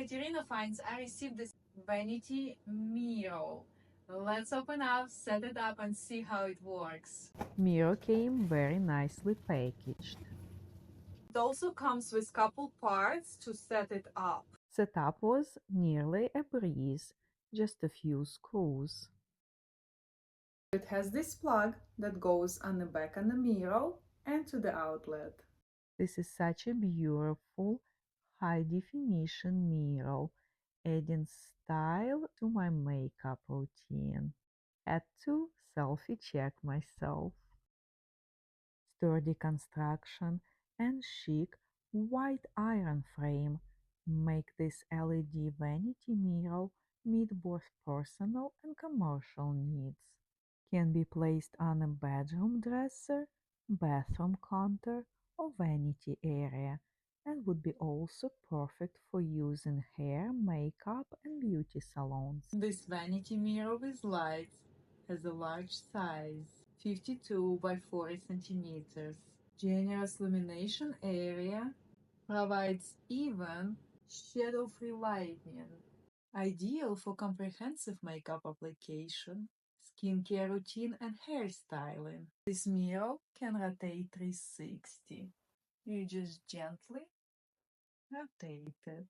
Katerina finds I received this Vanity mirror. Let's open up, set it up, and see how it works. Mirror came very nicely packaged. It also comes with couple parts to set it up. Setup was nearly a breeze, just a few screws. It has this plug that goes on the back of the mirror and to the outlet. This is such a beautiful, high-definition mirror, adding style to my makeup routine. Had to selfie check myself. Sturdy construction and chic white iron frame make this LED vanity mirror meet both personal and commercial needs. Can be placed on a bedroom dresser, bathroom counter, or vanity area, and would be also perfect for use in hair, makeup, and beauty salons. This vanity mirror with lights has a large size, 52 by 40 centimeters. Generous illumination area provides even shadow-free lighting, ideal for comprehensive makeup application, skincare routine, and hairstyling. This mirror can rotate 360. You just gently rotate it.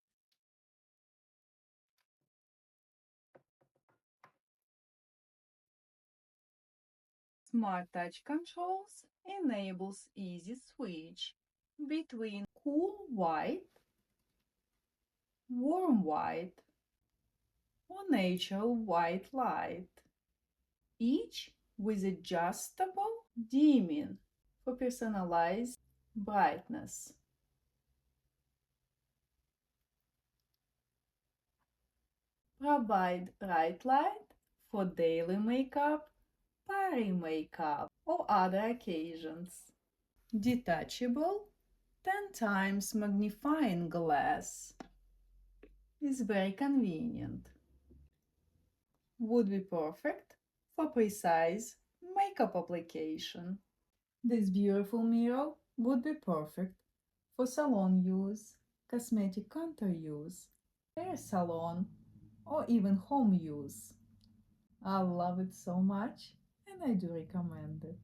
Smart touch controls enables easy switch between cool white, warm white, or natural white light, each with adjustable dimming for personalized brightness. Provide bright light for daily makeup, party makeup, or other occasions. Detachable 10 times magnifying glass is very convenient. Would be perfect for precise makeup application. This beautiful mirror would be perfect for salon use, cosmetic counter use, hair salon, or even home use. I love it so much and I do recommend it.